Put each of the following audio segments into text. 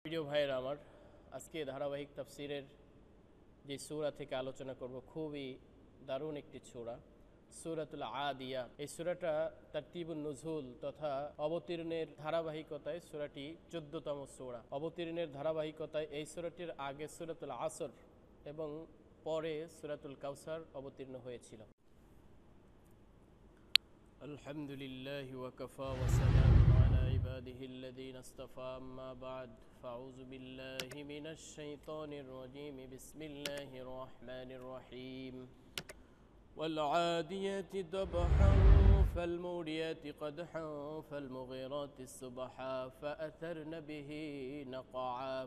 প্রিয় ভাইয়েরা আমার, আজকে ধারাবাহিক তাফসিরের যে সূরা থেকে আলোচনা করব খুবই দারুণ একটি সূরা, সূরাতুল আদিয়া। এই সূরাটা তারতিবুন নুজুল তথা অবতীর্ণের ধারাবাহিকতায় সূরাটি 14তম সূরা। অবতীর্ণের ধারাবাহিকতায় এই সূরাটির আগে সূরাতুল আসর এবং পরে সূরাতুল কাউসার অবতীর্ণ হয়েছিল। আলহামদুলিল্লাহি ওয়া কাফা ওয়া সালামুন আলা ইবাদিহিল্লাযীনা ইসতাফা, আম্মা বা'দ, ফাউযু বিল্লাহি মিনাশ শাইতানির রাজীম। বিসমিল্লাহির রাহমানির রহিম। ওয়াল আদিয়াতি দাবহান ফালমুরিয়াতি কদহান ফালমুগীরাতি সুবহা ফাআথারনা বিহি নাকআ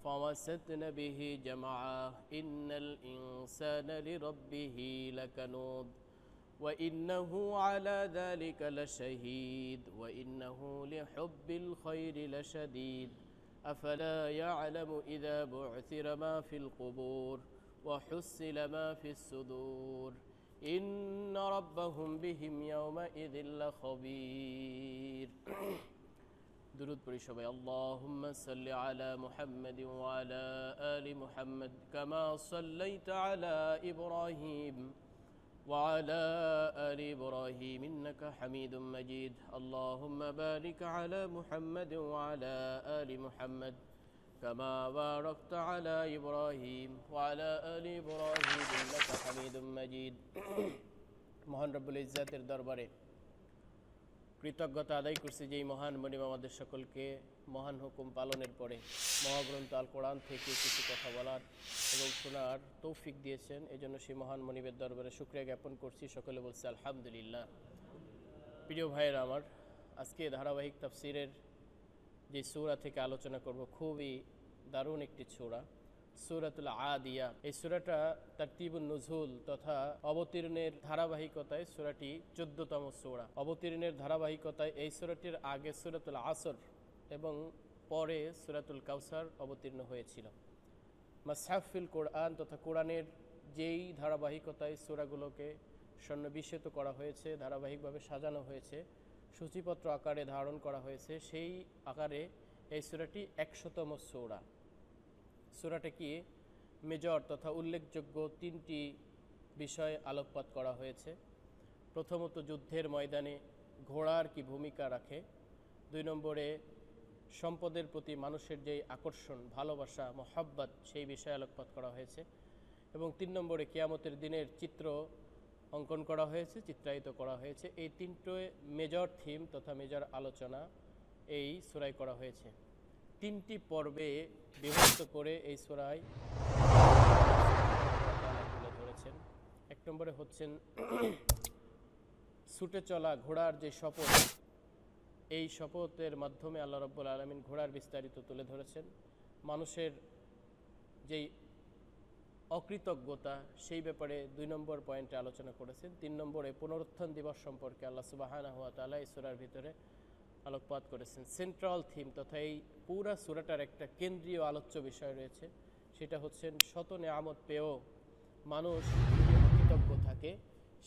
ফাওয়াসাতনা বিহি জামআ ইন্নাল ইনসানা লিরাব্বিহি লাকানুদ وإنه على ذلك لشهيد وإنه لحب الخير لشديد أفلا يعلم إذا بعثر ما في القبور وحصل ما في الصدور إن ربهم بهم يومئذ لخبير درود পড়ি সবাই। اللهم صل على محمد وعلى آل محمد كما صليت على إبراهيم وعلى آل إبراهيم إنك حميد مجيد اللهم بارك على محمد وعلى آل محمد كما باركت على إبراهيم وعلى آل إبراهيم إنك حميد مجيد মহান রব্বুল ইজ্জাতের দরবারে কৃতজ্ঞতা আদায় করছি যে মহান মনিব আমাদের সকলকে মহান হুকুম পালনের পরে মহাগ্রন্থ আল কোরআন থেকে কিছু কথা বলার এবং শোনার তৌফিক দিয়েছেন। এজন্য সেই মহান মনিবের দরবারে শুকরিয়া জ্ঞাপন করছি। সকলে বলছে আলহামদুলিল্লাহ। প্রিয় ভাইয়েরা আমার, আজকে ধারাবাহিক তাফসিরের যে সূরা থেকে আলোচনা করব খুবই দারুণ একটি সূরা, সূরাতুল আদিয়া। এই সূরাটা তারতিবুন নুজুল তথা অবতীর্ণের ধারাবাহিকতায় সূরাটি 14তম সূরা। অবতীর্ণের ধারাবাহিকতায় এই সূরাটির আগে সূরাতুল আসর এবং পরে সূরাতুল কাউসার অবতীর্ণ হয়েছিল। মাসহাফিল কোরআন তথা কোরআনের যেই ধারাবাহিকতায় সূরাগুলোকে সন্নিবেশিত করা হয়েছে, ধারাবাহিকভাবে সাজানো হয়েছে, সূচিপত্র আকারে ধারণ করা হয়েছে, সেই আকারে এই সূরাটি 100তম সূরা। সূরাটা কি মেজর তথা উল্লেখযোগ্য তিনটি বিষয় আলোকপাত করা হয়েছে। প্রথমত, যুদ্ধের ময়দানে ঘোড়ার কি ভূমিকা রাখে। 2 নম্বরে, সম্পদের প্রতি মানুষের যেই আকর্ষণ, ভালোবাসা, মহাব্বত, সেই বিষয়ে আলোকপাত করা হয়েছে। এবং 3 নম্বরে, কিয়ামতের দিনের চিত্র অঙ্কন করা হয়েছে, চিত্রায়িত করা হয়েছে। এই 3টে মেজর থিম তথা মেজর আলোচনা এই সূরায় করা হয়েছে। 3টি পর্বে বিভক্ত করে এই সূরায় তুলে ধরেছেন। 1 নম্বরে হচ্ছেন ছুটে চলা ঘোড়ার যে শপথ, এই শপথের মাধ্যমে আল্লাহ রাব্বুল আলামিন ঘোড়ার বিস্তারিত তুলে ধরেছেন। মানুষের যেই অকৃতজ্ঞতা, সেই ব্যাপারে 2 নম্বর পয়েন্টে আলোচনা করেছেন। 3 নম্বরে পুনরুত্থান দিবস সম্পর্কে আল্লাহ সুবহানাহু ওয়া তাআলা এই সূরার ভিতরে আলোকপাত করেছেন। সেন্ট্রাল থিম তথা এই পুরা সূরাটার একটা কেন্দ্রীয় আলোচ্য বিষয় রয়েছে, সেটা হচ্ছেন শত নেয়ামত পেয়েও মানুষ যদি অকৃতজ্ঞ থাকে,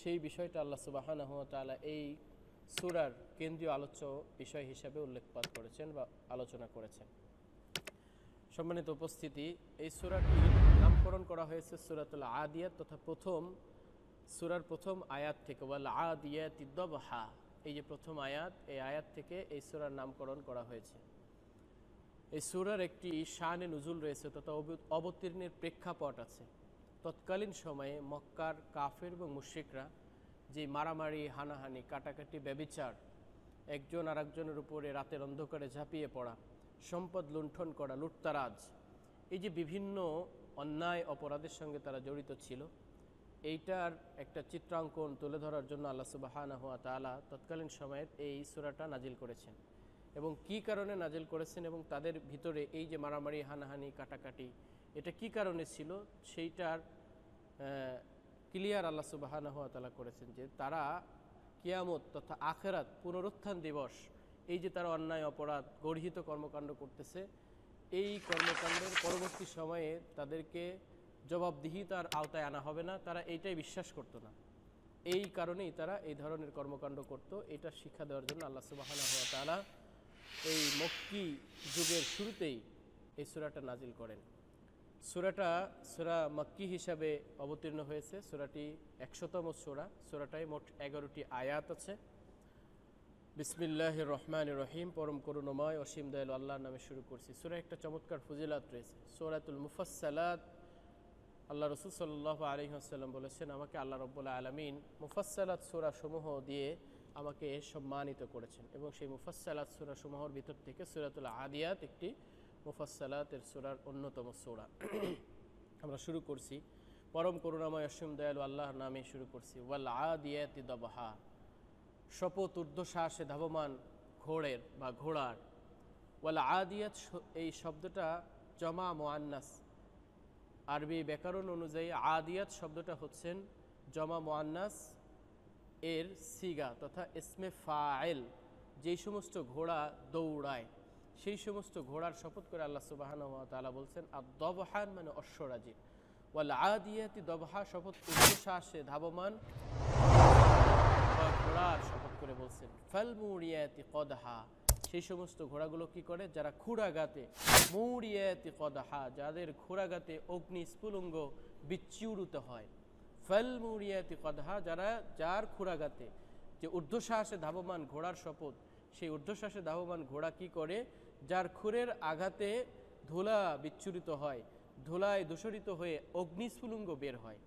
সেই বিষয়টা আল্লাহ সুবহানাহু ওয়া তাআলা এই সূরার কেন্দ্রীয় আলোচ্য বিষয় হিসাবে উল্লেখপাত করেছেন বা আলোচনা করেছেন। সম্মানিত উপস্থিতি, এই সূরাটির নামকরণ করা হয়েছে সূরাতুল আদিয়াত তথা সূরার প্রথম আয়াত থেকে। ওয়াল আদিয়াতি দাবহা, এই যে প্রথম আয়াত, এই আয়াত থেকে এই সূরার নামকরণ করা হয়েছে। এই সূরার একটি শানে নুজুল রয়েছে তথা অবতীর্ণের প্রেক্ষাপট আছে। তৎকালীন সময়ে মক্কার কাফের এবং মুশরিকরা যে মারামারি, হানাহানি, কাটাকাটি, ব্যভিচার, একজন আর একজনের উপরে রাতের অন্ধকারে ঝাঁপিয়ে পড়া, সম্পদ লুণ্ঠন করা, লুটতারাজ, এই যে বিভিন্ন অন্যায় অপরাধের সঙ্গে তারা জড়িত ছিল, এইটার একটা চিত্রাঙ্কন তুলে ধরার জন্য আল্লাহ সুবহানাহু ওয়া তাআলা তৎকালীন সময়ের এই সূরাটা নাজিল করেছেন। এবং কি কারণে নাজিল করেছেন এবং তাদের ভিতরে এই যে মারামারি, হানাহানি, কাটাকাটি, এটা কি কারণে ছিল, সেইটার ক্লিয়ার আল্লাহ সুবহানাহু ওয়া তাআলা করেছেন যে তারা কিয়ামত তথা আখিরাত, পুনরুত্থান দিবস, এই যে তারা অন্যায় অপরাধ, গর্হিত কর্মকাণ্ড করতেছে, এই কর্মকাণ্ডের পরবর্তী সময়ে তাদেরকে জবাবদিহিতার আওতায় আনা হবে না, তারা এইটাই বিশ্বাস করতো না। এই কারণেই তারা এই ধরনের কর্মকাণ্ড করত। এটা শিক্ষা দেওয়ার জন্য আল্লাহ সুবহানাহু ওয়া তাআলা এই মক্কি যুগের শুরুতেই এই সূরাটা নাজিল করেন। সূরাটা সূরা মাক্কি হিসাবে অবতীর্ণ হয়েছে। সূরাটি ১০০তম সূরা। সূরাটায় মোট ১১টি আয়াত আছে। বিসমিল্লাহির রহমানির রহিম, পরম করুণাময় অসীম দয়ালু আল্লাহর নামে শুরু করছি। সূরায় একটা চমৎকার ফজিলাত রয়েছে, সূরাতুল মুফাসসালাত। আল্লাহ রাসূল সাল্লাল্লাহু আলাইহি ওয়াসাল্লাম বলেছেন, আমাকে আল্লাহ রাব্বুল আলামিন মুফাসসালাত সূরা সমূহ দিয়ে আমাকে সম্মানিত করেছেন, এবং সেই মুফাসসালাত সূরা সমূহের ভিতর থেকে সূরাতুল আদিয়াত একটি মুফাসসালাতের সূরার অন্যতম সূরা। আমরা শুরু করছি পরম করুণাময় অসীম দয়ালু আল্লাহর নামে শুরু করছি। ওয়াল আদিয়াতি দবহা, শপথ ঊর্ধ্বশ্বাসে ধাবমান ঘোড়ের বা ঘোড়ার। ওয়াল আদিয়াত, এই শব্দটা জমা মুআন্নাস। আরবি ব্যাকরণ অনুযায়ী আদিয়াত শব্দটা হচ্ছেন জমা মুআন্নাস এর সিগা তথা ইসমে ফাইল। যেই সমস্ত ঘোড়া দৌড়ায় সেই সমস্ত ঘোড়ার শপথ করে আল্লাহ সুবহানাহু ওয়া তাআলা বলছেন আদ-দবহান মানে অশ্বরাজি। ওয়াল আদিয়াতি দবহা, শপথ ঊর্ধ্বশ্বাসে ধাবমান ঘোড়ার শপথ করে বলছেন। ফাল মুরিয়াতি কদহা, সেই সমস্ত ঘোড়াগুলো কি করে, যারা খুরাগাতে, মুরিয়াতি কদহা, যাদের খুরাগাতে অগ্নি স্ফুলিঙ্গ বিচ্ছুরিত হয়। ফাল মুরিয়াতি কদহা, যার খুরাগাতে, যে ঊর্ধ্বশ্বাসে ধাবমান ঘোড়ার শপথ, সেই ঊর্ধ্বশ্বাসে ধাবমান ঘোড়া কি করে, যার খুরের আঘাতে ধুলা বিচ্ছুরিত হয়, ধুলায় দূষরিত হয়ে অগ্নিস্ফুলিঙ্গ বের হয়।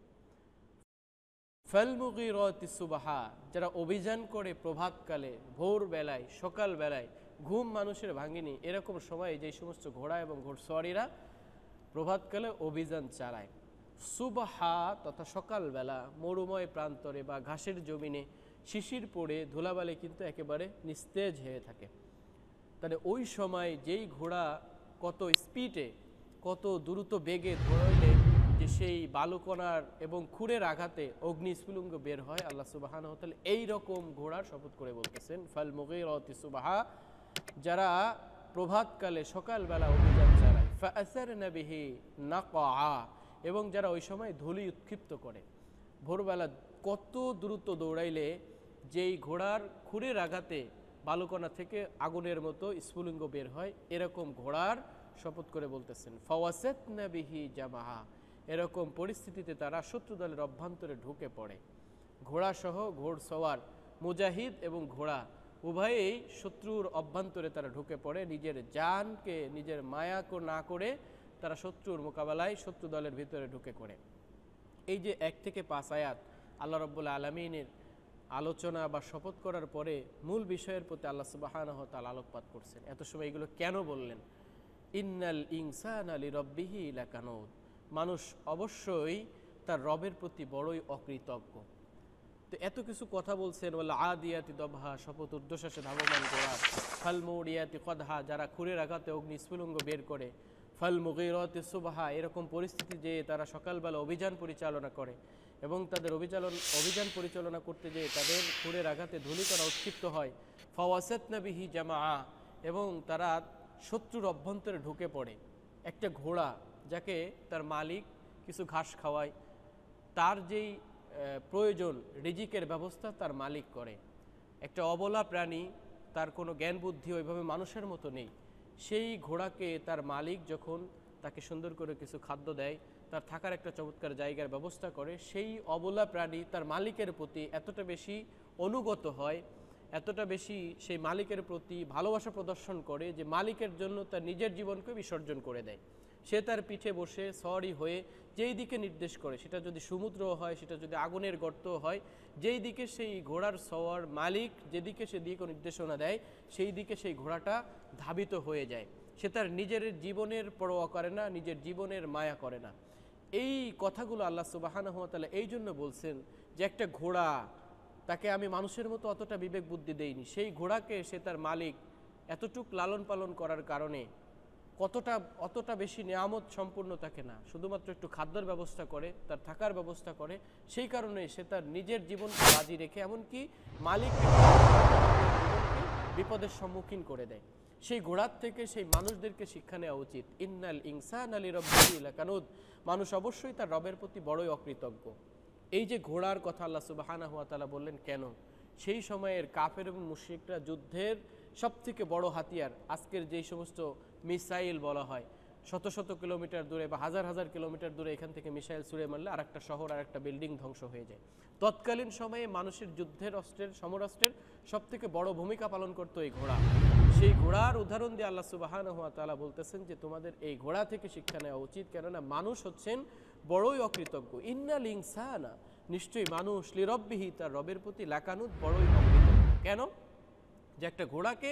ফালমুগীরাতি সুবহা, যারা অভিযান করে প্রভাতকালে, ভোরবেলায়, সকালবেলায়, ঘুম মানুষের ভাঙেনি এরকম সময়ে যে সমস্ত ঘোড়া এবং ঘোড়সওয়ারিরা প্রভাতকালে অভিযান চালায়। সুবহা তথা সকালবেলা মরুময় প্রান্তরে বা ঘাসের জমিনে শিশির পড়ে ধুলাবালি কিন্তু একেবারে নিস্তেজ হয়ে থাকে। তাহলে ওই সময় যেই ঘোড়া কত স্পিডে, কত দ্রুত বেগে দৌড়াইলে যে সেই বালুকণার এবং খুরের আঘাতে অগ্নিস্ফুলিঙ্গ বের হয়, আল্লাহ সুবহানাহু ওয়া তাআলা এই রকম ঘোড়ার শপথ করে বলতেছেন। ফাল মুগীরাতি সুবহা, যারা প্রভাতকালে সকালবেলা অভিযান চালায়। ফাআসারনা বিহি নাকআ, এবং যারা ওই সময় ধূলি উৎক্ষিপ্ত করে। ভোরবেলা কত দ্রুত দৌড়াইলে যেই ঘোড়ার খুরের আঘাতে বালুকণা থেকে আগুনের মতো স্ফুলিঙ্গ বের হয়, এরকম ঘোড়ার শপথ করে বলতেছেন। ফাওয়াসাতনা বিহি জামাহা, এরকম পরিস্থিতিতে তারা শত্রু দলের অভ্যন্তরে ঢুকে পড়ে। ঘোড়াসহ ঘোড়সওয়ার, মুজাহিদ এবং ঘোড়া উভয়েই শত্রুর অভ্যন্তরে তারা ঢুকে পড়ে। নিজের জানকে, নিজের মায়াকে না করে তারা শত্রুর মোকাবেলায় শত্রু দলের ভিতরে ঢুকে পড়ে। এই যে 1 থেকে 5 আয়াত আল্লাহ রাব্বুল আলামিনের আলোচনা বা শপথ করার পরে মূল বিষয়ের প্রতি আল্লাহ সুবহানাহু ওয়া তাআলা আলোকপাত করছেন। এত সময় এগুলো কেন বললেন? ইন্নাল ইনসানা লিরাব্বিহি লাকানুদ, মানুষ অবশ্যই তার রবের প্রতি বড়ই অকৃতজ্ঞ। তো এত কিছু কথা বলছেন। ওয়াল আদিয়াতি দবহা, শপথ ঊর্ধ্বশ্বাসে ধাবমান ঘোড়া। ফাল মুরিয়াতি কদহা, যারা খুরের আঘাতে অগ্নি স্ফুলিঙ্গ বের করে। ফাল মুগীরাতি সুবহা, এরকম পরিস্থিতি যে তারা সকালবেলা অভিযান পরিচালনা করে এবং তাদের অভিযান পরিচালনা করতে যেয়ে তাদের খুরের আঘাতে ধূলিকণা উৎক্ষিপ্ত হয়। ফাওয়াসাতনা বিহি জামাআ, এবং তারা শত্রুর অভ্যন্তরে ঢুকে পড়ে। একটা ঘোড়া যাকে তার মালিক কিছু ঘাস খাওয়ায়, তার যেই প্রয়োজন রিজিকের ব্যবস্থা তার মালিক করে। একটা অবলা প্রাণী, তার কোনো জ্ঞান বুদ্ধি ওইভাবে মানুষের মতো নেই। সেই ঘোড়াকে তার মালিক যখন তাকে সুন্দর করে কিছু খাদ্য দেয়, তার থাকার একটা চমৎকার জায়গার ব্যবস্থা করে, সেই অবলা প্রাণী তার মালিকের প্রতি এতটা বেশি অনুগত হয়, এতটা বেশি সেই মালিকের প্রতি ভালোবাসা প্রদর্শন করে যে মালিকের জন্য তার নিজের জীবনকে বিসর্জন করে দেয়। সে তার পিঠে বসে সওয়ারি হয়ে যেই দিকে নির্দেশ করে, সেটা যদি সমুদ্র হয়, সেটা যদি আগুনের গর্ত হয়, যেই দিকে সেই ঘোড়ার সওয়ার মালিক যেদিকে সে দিক নির্দেশনা দেয়, সেই দিকে সেই ঘোড়াটা ধাবিত হয়ে যায়। সে তার নিজের জীবনের পরোয়া করে না, নিজের জীবনের মায়া করে না। এই কথাগুলো আল্লাহ সুবহানাহু ওয়া তাআলা এই জন্য বলছেন যে একটা ঘোড়া, তাকে আমি মানুষের মতো অতটা বিবেক বুদ্ধি দেইনি, সেই ঘোড়াকে সে তার মালিক এতটুক লালন পালন করার কারণে অতটা বেশি নিয়ামত সম্পূর্ণ তাকে না, শুধুমাত্র একটু খাদ্যের ব্যবস্থা করে, তার থাকার ব্যবস্থা করে, সেই কারণে সে তার নিজের জীবনকে বাজি রেখে এমনকি মালিককে বিপদের সম্মুখীন করে দেয়। সেই ঘোড়ার থেকে সেই মানুষদেরকে শিক্ষা নেওয়া উচিত। ইন্নাল ইনসানা লিরাব্বিহি লাকানুদ, মানুষ অবশ্যই তার রবের প্রতি বড়ই অকৃতজ্ঞ। এই যে ঘোড়ার কথা আল্লাহ সুবহানাহু ওয়া তাআলা বললেন কেন? সেই সময়ের কাফের এবং মুশরিকরা যুদ্ধের সবথেকে বড় হাতিয়ার, আজকের যেই সমস্ত মিসাইল বলা হয়, শত শত কিলোমিটার দূরে বা হাজার হাজার কিলোমিটার দূরে এখান থেকে মিসাইল ছুড়ে মারলে আর একটা শহর আর একটা বিল্ডিং ধ্বংস হয়ে যায়। তৎকালীন সময়ে মানুষের যুদ্ধের অস্ত্রের সমরাস্ত্রের সব থেকে বড় ভূমিকা পালন করতো এই ঘোড়া। সেই ঘোড়ার উদাহরণ দিয়ে আল্লাহ সুবহানাহু ওয়া তাআলা বলতেছেন যে তোমাদের এই ঘোড়া থেকে শিক্ষা নেওয়া উচিত, কেননা মানুষ হচ্ছেন বড়ই অকৃতজ্ঞ। ইন্নাল ইনসানা, নিশ্চয়ই মানুষ, লিরব্বিহি, তার রবের প্রতি লাকানুত, বড়ই অকৃতজ্ঞ। কেন? যে একটা ঘোড়াকে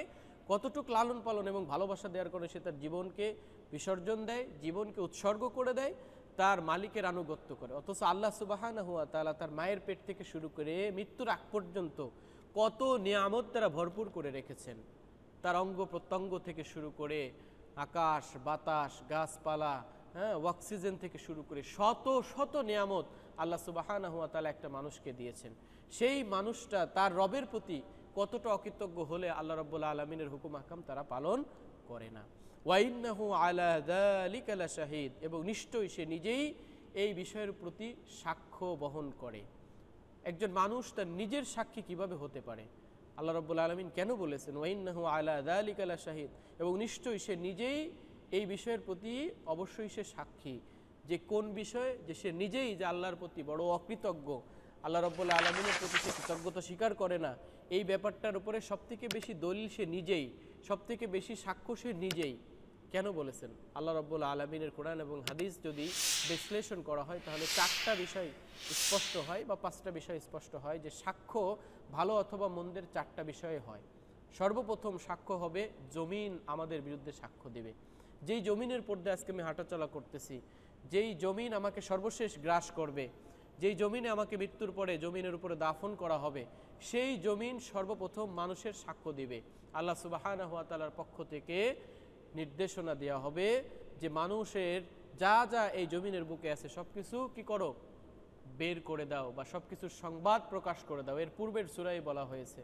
কতটুকু লালন পালন এবং ভালোবাসা দেওয়ার কারণে সে তার জীবনকে বিসর্জন দেয়, জীবনকে উৎসর্গ করে দেয়, তার মালিকের আনুগত্য করে। অথচ আল্লাহ সুবহানাহু ওয়া তাআলা তার মায়ের পেট থেকে শুরু করে মৃত্যুর আগ পর্যন্ত কত নিয়ামত তারা ভরপুর করে রেখেছেন। তার অঙ্গ প্রত্যঙ্গ থেকে শুরু করে আকাশ বাতাস গাছপালা, অক্সিজেন থেকে শুরু করে শত শত নিয়ামত আল্লাহ সুবহানাহু ওয়া তাআলা একটা মানুষকে দিয়েছেন। সেই মানুষটা তার রবের প্রতি কতটা অকৃতজ্ঞ হলে আল্লাহ রাব্বুল আলামিনের হুকুম আহকাম তারা পালন করে না। ওয়া ইন্নাহু আলা যালিকা লাশাহিদ, এবং নিশ্চয়ই সে নিজেই এই বিষয়ের প্রতি সাক্ষ্য বহন করে। একজন মানুষ তার নিজের সাক্ষী কিভাবে হতে পারে? আল্লাহ রাব্বুল আলামিন কেন বলেছেন ওয়া ইন্নাহু আলা যালিকা লাশাহিদ, এবং নিশ্চয়ই সে নিজেই এই বিষয়ের প্রতি অবশ্যই সে সাক্ষী। যে কোন বিষয়ে? যে সে নিজেই যে আল্লাহর প্রতি বড় অকৃতজ্ঞ, আল্লাহ রাব্বুল আলামিনের প্রতি সে কৃতজ্ঞতা স্বীকার করে না, এই ব্যাপারটার উপরে সবথেকে বেশি দলিল সে নিজেই, সবথেকে বেশি সাক্ষ্য সে নিজেই। কেন বলেছেন? আল্লাহ রাব্বুল আলামিনের কোরআন এবং হাদিস যদি বিশ্লেষণ করা হয় তাহলে 4টা বিষয় স্পষ্ট হয় বা 5টা বিষয় স্পষ্ট হয় যে সাক্ষ্য ভালো অথবা মন্দের 4টা বিষয়ে হয়। সর্বপ্রথম সাক্ষ্য হবে জমিন আমাদের বিরুদ্ধে সাক্ষ্য দেবে। যেই জমিনের পর্দায় আজকে আমি হাঁটাচলা করতেছি, যেই জমিন আমাকে সর্বশেষ গ্রাস করবে, যেই জমিনে আমাকে মৃত্যুর পরে জমিনের উপরে দাফন করা হবে, সেই জমিন সর্বপ্রথম মানুষের সাক্ষ্য দিবে। আল্লাহ সুবহানাহু ওয়া তাআলার পক্ষ থেকে নির্দেশনা দেওয়া হবে যে মানুষের যা যা এই জমিনের বুকে আছে সব কিছু কি করো? বের করে দাও, বা সব কিছুর সংবাদ প্রকাশ করে দাও। এর পূর্বের সূরায় বলা হয়েছে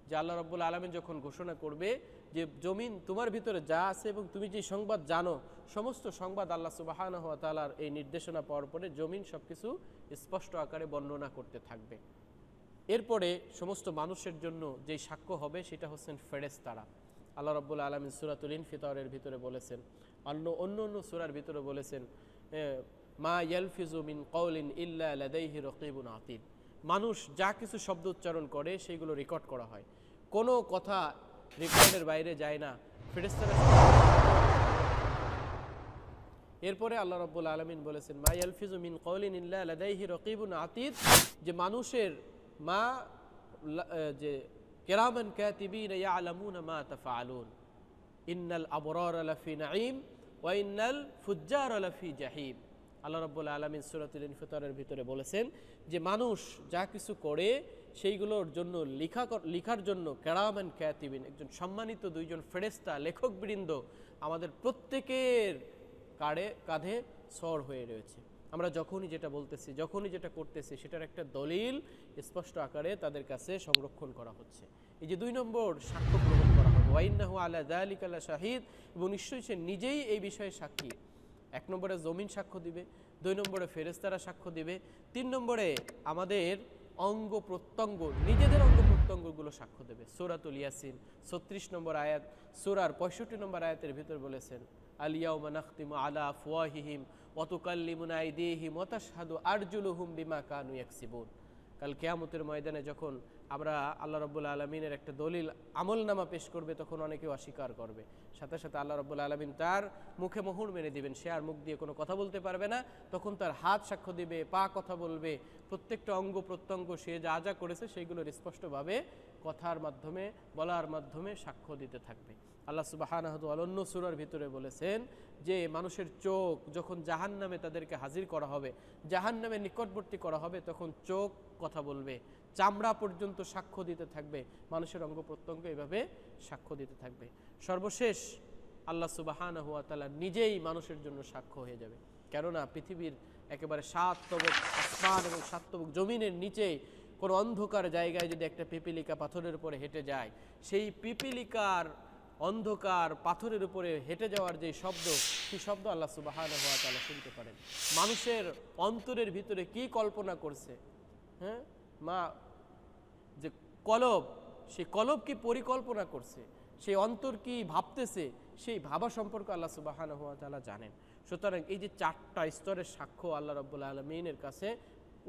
যে আল্লাহ রাব্বুল আলামিন যখন ঘোষণা করবে যে জমিন তোমার ভিতরে যা আছে এবং তুমি যে সংবাদ জানো, সমস্ত সংবাদ আল্লাহ সুবহানাহু ওয়া তাআলার এই নির্দেশনা পাওয়ার পরে জমিন সব কিছু স্পষ্ট আকারে বর্ণনা করতে থাকবে। এরপরে সমস্ত মানুষের জন্য যেই সাক্ষ্য হবে সেটা হচ্ছেন ফেরেশতারা। আল্লাহ রাব্বুল আলামিন সূরাতুল ইনফিতারের ভিতরে বলেছেন, অন্য সূরার ভিতরে বলেছেন মা ইয়ালফিজু মিন কওলিন ইল্লা লাদাইহি রাকিবুন আতীদ। মানুষ যা কিছু শব্দ উচ্চারণ করে সেইগুলো রেকর্ড করা হয়, কোনো কথা রেকর্ডের বাইরে যায় না, ফেরেশতারা। এরপরে আল্লাহ রাব্বুল আলামিন বলেছেন মা ইয়ালফিজু মিন কওলিন ইল্লা লাদাইহি রাকিবুন আতীদ, যে মানুষের মা যে কিরামান কাতিবিন ইয়ালামুনা মা তাফআলুন ইন্নাল আবরারা লাফি নাঈম ওয়া ইন্নাল ফুজ্জারা লাফি জাহিম। আল্লাহ রাব্বুল আলামিন সূরাতুল ইনফিতারের ভিতরে বলেছেন যে মানুষ যা কিছু করে সেইগুলোর জন্য লেখার জন্য কিরামান কাতিবিন, একজন সম্মানিত দুইজন ফেরেশতা লেখকবৃন্দ আমাদের প্রত্যেকের কাঁধে সর হয়ে রয়েছে। আমরা যখনই যেটা বলতেছি, যখনই যেটা করতেছি, সেটার একটা দলিল স্পষ্ট আকারে তাদের কাছে সংরক্ষণ করা হচ্ছে। এই যে 2 নম্বর সাক্ষ্য গ্রহণ করা হবে, ওয়া ইন্নাহু আলা যালিকা লাশাহিদ, এবং নিশ্চয়ই সে নিজেই এই বিষয়ে সাক্ষী। 1 নম্বরে জমিন সাক্ষ্য দিবে, 2 নম্বরে ফেরেশতারা সাক্ষ্য দিবে, 3 নম্বরে আমাদের অঙ্গ প্রত্যঙ্গ, নিজেদের অঙ্গ প্রত্যঙ্গগুলো সাক্ষ্য দেবে। সূরাতুল ইয়াসিন 36 নম্বর আয়াত, সূরার 65 নম্বর আয়াতের ভিতর বলেছেন আল ইয়াউমা নাখতিমু আলা আফওয়াহিহিম ওয়া তুকাল্লিমুনা আইদিহিম ওয়া তাশহাদু আরজুলুহুম বিমা কানু ইয়াকসিবুন। কাল কিয়ামতের ময়দানে যখন আমরা আল্লাহ রাব্বুল আলামিনের একটা দলিল আমলনামা পেশ করবে, তখন অনেকেও অস্বীকার করবে, সাথে সাথে আল্লাহ রাব্বুল আলামিন তার মুখে মোহর মেরে দিবেন, সে আর মুখ দিয়ে কোনো কথা বলতে পারবে না। তখন তার হাত সাক্ষ্য দিবে, পা কথা বলবে, প্রত্যেকটা অঙ্গ প্রত্যঙ্গ সে যা যা করেছে সেইগুলোর স্পষ্টভাবে কথার মাধ্যমে, বলার মাধ্যমে সাক্ষ্য দিতে থাকবে। আল্লাহ সুবহানাহু ওয়া তাআলা অন্য সূরার ভিতরে বলেছেন যে মানুষের চোখ যখন জাহান্নামে তাদেরকে হাজির করা হবে, জাহান্নামে নিকটবর্তী করা হবে, তখন চোখ কথা বলবে, চামড়া পর্যন্ত সাক্ষ্য দিতে থাকবে, মানুষের অঙ্গ প্রত্যঙ্গ এভাবে সাক্ষ্য দিতে থাকবে। সর্বশেষ আল্লাহ সুবহানাহু ওয়া তাআলা নিজেই মানুষের জন্য সাক্ষ্য হয়ে যাবে। কেননা পৃথিবীর একেবারে 7 তবক আসমান এবং 7 তবক জমিনের নিচে কোনো অন্ধকার জায়গায় যদি একটা পিপিলিকা পাথরের উপরে হেঁটে যায়, সেই পিপিলিকার অন্ধকার পাথরের উপরে হেঁটে যাওয়ার যে শব্দ, সেই শব্দ আল্লাহ সুবহানাহু ওয়া তাআলা শুনতে পারেন। মানুষের অন্তরের ভিতরে কি কল্পনা করছে, মা যে কলব, সেই কলব কি পরিকল্পনা করছে, সেই অন্তর কি ভাবতেছে, সেই ভাবা সম্পর্কে আল্লাহ সুবহানাহু ওয়া তাআলা জানেন। সুতরাং এই যে 4টা স্তরের সাক্ষ্য আল্লাহ রাব্বুল আলামিনের কাছে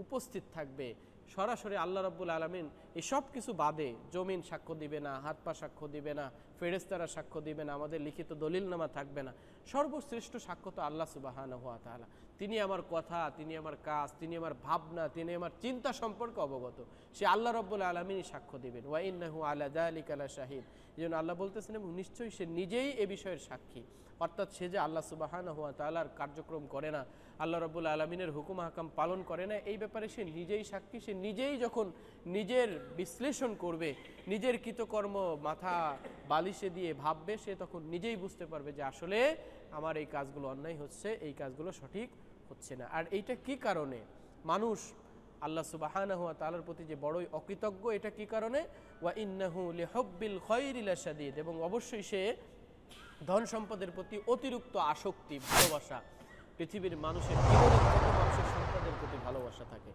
উপস্থিত থাকবে, সরাসরি আল্লাহ রাব্বুল আলামিন এসব কিছু বাদে জমিন সাক্ষ্য দিবে না, হাত পা সাক্ষ্য দিবে না, ফেরেশতারা সাক্ষ্য দিবে না, আমাদের লিখিত দলিলনামা থাকবে না। সর্বশ্রেষ্ঠ সাক্ষ্য তো আল্লাহ সুবহানাহু ওয়া তাআলা। তিনি আমার কথা, তিনি আমার কাজ, তিনি আমার ভাবনা, তিনি আমার চিন্তা সম্পর্কে অবগত। সে আল্লাহ রাব্বুল আলামিনই সাক্ষ্য দিবেন। ওয়া ইন্নাহু আলা যালিকা লাশাহিদ। এজন্য আল্লাহ বলতেছেন এবং নিশ্চয়ই সে নিজেই এ বিষয়ের সাক্ষী। অর্থাৎ সে যে আল্লাহ সুবহানাহু ওয়া তাআলার কার্যক্রম করে না, আল্লাহ রাব্বুল আলামিনের হুকুম হাকাম পালন করে না, এই ব্যাপারে সে নিজেই সাক্ষী। সে নিজেই যখন নিজের বিশ্লেষণ করবে, নিজের কৃতকর্ম মাথা বালিশে দিয়ে ভাববে, সে তখন নিজেই বুঝতে পারবে যে আসলে আমার এই কাজগুলো অন্যায় হচ্ছে, এই কাজগুলো সঠিক হচ্ছে না। আর এইটা কি কারণে মানুষ আল্লাহ সুবহানাহু ওয়া তাআলার প্রতি যে বড়ই অকৃতজ্ঞ, এটা কি কারণে? ওয়া ইন্নাহু লিহুব্বিল খায়রি লাশাদীদ। এবং অবশ্যই সে ধন সম্পদের প্রতি অতিরিক্ত আসক্তি, ভালোবাসা। পৃথিবীর মানুষের জীবনের যত মানুষের সম্পদের প্রতি ভালোবাসা থাকে,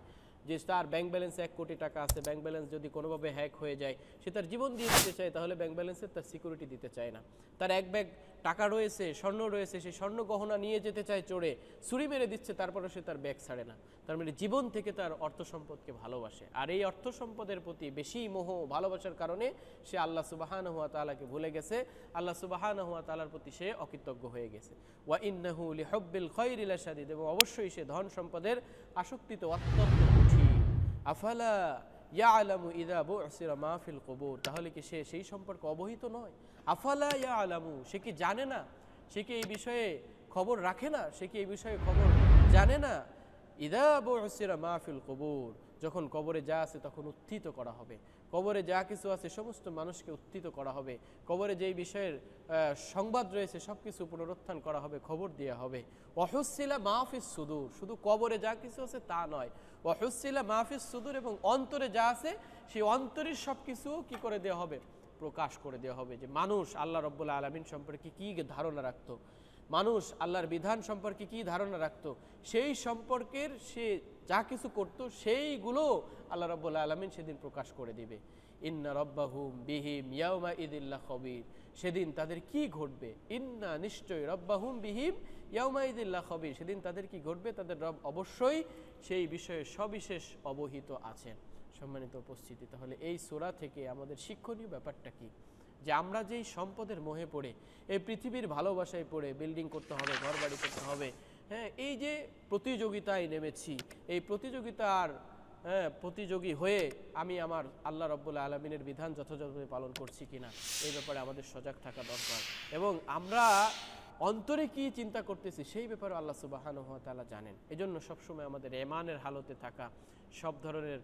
যে তার ব্যাংক ব্যালেন্সে 1 কোটি টাকা আছে, ব্যাংক ব্যালেন্স যদি কোনোভাবে হ্যাক হয়ে যায়, সে তার জীবন দিয়ে দিতে চায়, তাহলে ব্যাংক ব্যালেন্সের তার সিকিউরিটি দিতে চায় না। তার এক ব্যাগ টাকা রয়েছে, স্বর্ণ রয়েছে, সেই স্বর্ণ গহনা নিয়ে যেতে চায় চোরে, ছুরি মেরে দিচ্ছে, তারপরে সে তার ব্যাগ ছাড়ে না। তার মানে জীবন থেকে তার অর্থ সম্পদকে ভালোবাসে। আর এই অর্থ সম্পদের প্রতি বেশি মোহ ভালোবাসার কারণে সে আল্লাহ সুবহানাহু ওয়া তাআলাকে ভুলে গেছে, আল্লাহ সুবহানাহু ওয়া তাআলার প্রতি সে অকৃতজ্ঞ হয়ে গেছে। ওয়া ইন্নাহু লিহুব্বিল খায়রি লাশাদীদ। এবং অবশ্যই সে ধন সম্পদের আসক্তিতে অত্যন্ত কঠিন। আফালা ইয়ালামু ইযা বু'সিরা মা ফিল কুবুর। তাহলে কি সে সেই সম্পর্কে অবহিত নয়? আফালা ইয়ালামু, সে কি জানে না? সে কি এই বিষয়ে খবর রাখে না? সে কি এই বিষয়ে খবর জানে না? ইযা বু'সিরা মা ফিল কুবুর, যখন কবরে যা আছে তখন উত্থিত করা হবে। কবরে যা কিছু আছে সমস্ত মানুষকে উত্থিত করা হবে। কবরে যেই বিষয়ের সংবাদ রয়েছে সব কিছু পুনরুত্থান করা হবে, খবর দেওয়া হবে। ওয়াহুসিলা মাহফিস সুদূর, শুধু কবরে যা কিছু আছে তা নয়, ওয়াহুসিলা মাহফিস সুদূর, এবং অন্তরে যা আছে সেই অন্তরের সব কিছু কী করে দেওয়া হবে? প্রকাশ করে দেওয়া হবে। যে মানুষ আল্লাহ রাব্বুল আলামিন সম্পর্কে কী ধারণা রাখতো, মানুষ আল্লাহর বিধান সম্পর্কে কী ধারণা রাখতো, সেই সম্পর্কের সে যা কিছু করত সেইগুলো আল্লাহ রাব্বুল আলামিন সেদিন প্রকাশ করে দিবে। ইন্না রাব্বাহুম বিহিম ইয়াউমা ইযিল লাখাবীর। সেদিন তাদের কি ঘটবে? ইন্না, নিশ্চয়, রাব্বাহুম বিহিম ইয়াউমা ইযিল লাখাবীর। সেদিন তাদের কি ঘটবে? তাদের রব অবশ্যই সেই বিষয়ে সবিশেষ অবহিত আছেন। সম্মানিত উপস্থিতি, তাহলে এই সূরা থেকে আমাদের শিক্ষণীয় ব্যাপারটা কি? যে আমরা যেই সম্পদের মোহে পড়ে, এই পৃথিবীর ভালোবাসায় পড়ে বিল্ডিং করতে হবে, ঘর বাড়ি করতে হবে, হ্যাঁ, এই যে প্রতিযোগিতায় নেমেছি, এই প্রতিযোগিতার প্রতিযোগী হয়ে আমি আমার আল্লাহ রাব্বুল আলামিনের বিধান যথাযথভাবে পালন করছি কিনা, এই ব্যাপারে আমাদের সজাগ থাকা দরকার। এবং আমরা অন্তরে কি চিন্তা করতেছি সেই ব্যাপারে আল্লাহ সুবহানাহু ওয়া তাআলা জানেন। এজন্য সবসময় আমাদের ঈমানের হালতে থাকা, সব ধরনের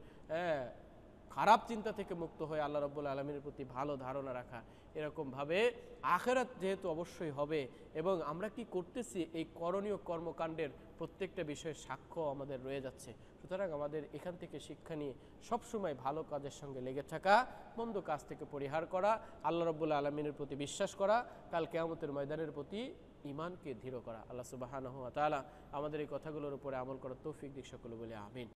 খারাপ চিন্তা থেকে মুক্ত হয়ে আল্লাহ রাব্বুল আলামিনের প্রতি ভালো ধারণা রাখা। এরকমভাবে আখিরাত যেহেতু অবশ্যই হবে, এবং আমরা কি করতেছি এই করণীয় কর্মকাণ্ডের প্রত্যেকটা বিষয়ের সাক্ষ্য আমাদের রয়ে যাচ্ছে। সুতরাং আমাদের এখান থেকে শিক্ষা নিয়ে সবসময় ভালো কাজের সঙ্গে লেগে থাকা, মন্দ কাজ থেকে পরিহার করা, আল্লাহ রাব্বুল আলামিনের প্রতি বিশ্বাস করা, কাল কিয়ামতের ময়দানের প্রতি ঈমানকে দৃঢ় করা। আল্লাহ সুবহানাহু ওয়া তাআলা আমাদের এই কথাগুলোর উপরে আমল করার তৌফিক দিক, সকলে বলে আমিন।